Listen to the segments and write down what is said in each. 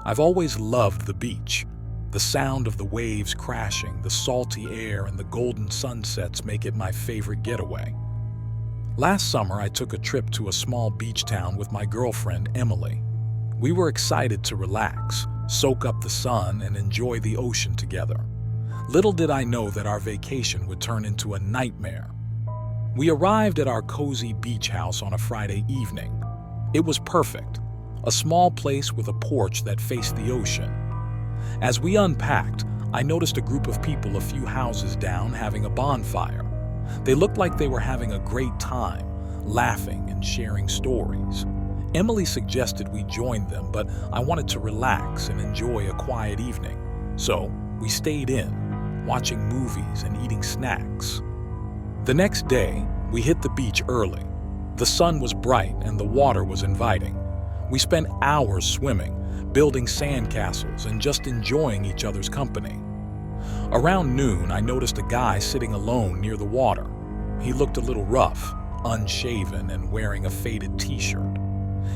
I've always loved the beach. The sound of the waves crashing, the salty air, and the golden sunsets make it my favorite getaway. Last summer, I took a trip to a small beach town with my girlfriend, Emily. We were excited to relax, soak up the sun, and enjoy the ocean together. Little did I know that our vacation would turn into a nightmare. We arrived at our cozy beach house on a Friday evening. It was perfect, a small place with a porch that faced the ocean. As we unpacked, I noticed a group of people a few houses down having a bonfire. They looked like they were having a great time, laughing and sharing stories. Emily suggested we join them, but I wanted to relax and enjoy a quiet evening. So we stayed in, watching movies and eating snacks. The next day, we hit the beach early. The sun was bright and the water was inviting. We spent hours swimming, building sandcastles, and just enjoying each other's company. Around noon, I noticed a guy sitting alone near the water. He looked a little rough, unshaven, and wearing a faded t-shirt.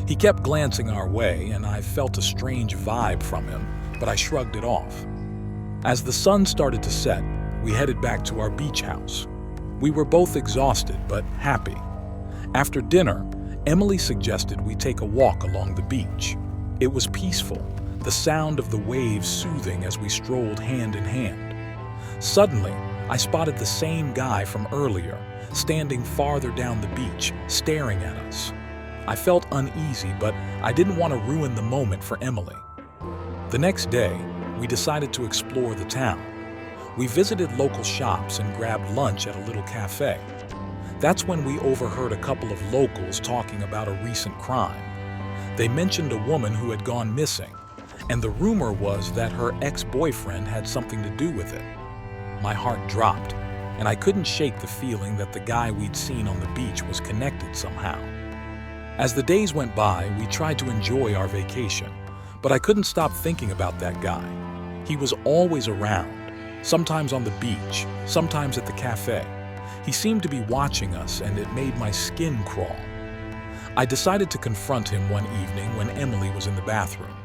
He kept glancing our way, and I felt a strange vibe from him, but I shrugged it off. As the sun started to set, we headed back to our beach house. We were both exhausted, but happy. After dinner, Emily suggested we take a walk along the beach. It was peaceful, the sound of the waves soothing as we strolled hand in hand. Suddenly, I spotted the same guy from earlier, standing farther down the beach, staring at us. I felt uneasy, but I didn't want to ruin the moment for Emily. The next day, we decided to explore the town. We visited local shops and grabbed lunch at a little cafe. That's when we overheard a couple of locals talking about a recent crime. They mentioned a woman who had gone missing, and the rumor was that her ex-boyfriend had something to do with it. My heart dropped, and I couldn't shake the feeling that the guy we'd seen on the beach was connected somehow. As the days went by, we tried to enjoy our vacation, but I couldn't stop thinking about that guy. He was always around, sometimes on the beach, sometimes at the cafe. He seemed to be watching us, and it made my skin crawl. I decided to confront him one evening when Emily was in the bathroom.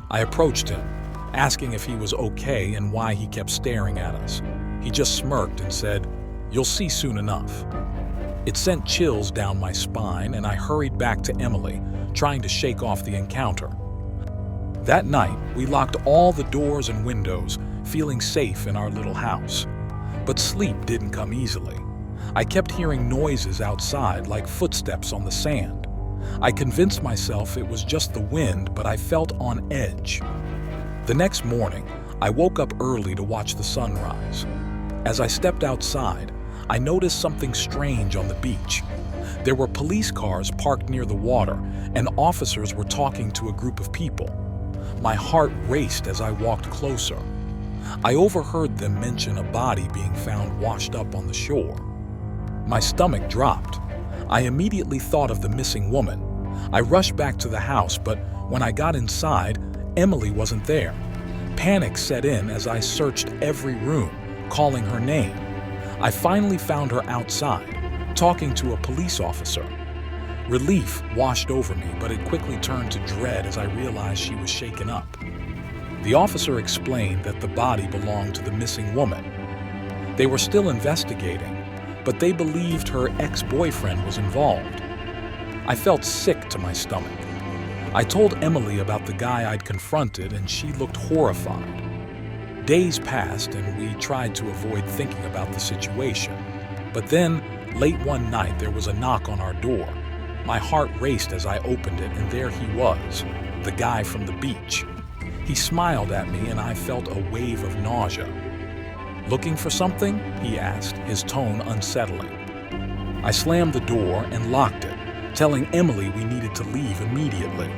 I approached him, asking if he was okay and why he kept staring at us. He just smirked and said, "You'll see soon enough." It sent chills down my spine, and I hurried back to Emily, trying to shake off the encounter. That night, we locked all the doors and windows, feeling safe in our little house. But sleep didn't come easily. I kept hearing noises outside, like footsteps on the sand. I convinced myself it was just the wind, but I felt on edge. The next morning, I woke up early to watch the sunrise. As I stepped outside, I noticed something strange on the beach. There were police cars parked near the water, and officers were talking to a group of people. My heart raced as I walked closer. I overheard them mention a body being found washed up on the shore. My stomach dropped. I immediately thought of the missing woman. I rushed back to the house, but when I got inside, Emily wasn't there. Panic set in as I searched every room, calling her name. I finally found her outside, talking to a police officer. Relief washed over me, but it quickly turned to dread as I realized she was shaken up. The officer explained that the body belonged to the missing woman. They were still investigating, but they believed her ex-boyfriend was involved. I felt sick to my stomach. I told Emily about the guy I'd confronted, and she looked horrified. Days passed, and we tried to avoid thinking about the situation. But then, late one night, there was a knock on our door. My heart raced as I opened it, and there he was, the guy from the beach. He smiled at me, and I felt a wave of nausea. "Looking for something?" he asked, his tone unsettling. I slammed the door and locked it, telling Emily we needed to leave immediately.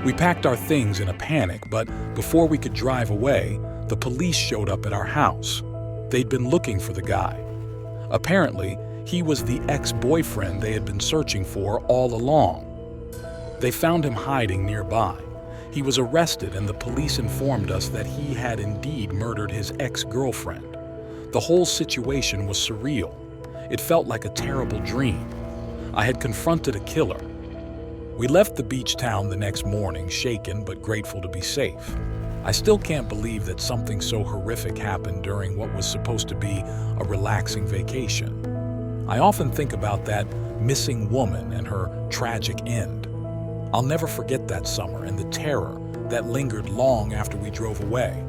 We packed our things in a panic, but before we could drive away, the police showed up at our house. They'd been looking for the guy. Apparently, he was the ex-boyfriend they had been searching for all along. They found him hiding nearby. He was arrested, and the police informed us that he had indeed murdered his ex-girlfriend. The whole situation was surreal. It felt like a terrible dream. I had confronted a killer. We left the beach town the next morning, shaken but grateful to be safe. I still can't believe that something so horrific happened during what was supposed to be a relaxing vacation. I often think about that missing woman and her tragic end. I'll never forget that summer and the terror that lingered long after we drove away.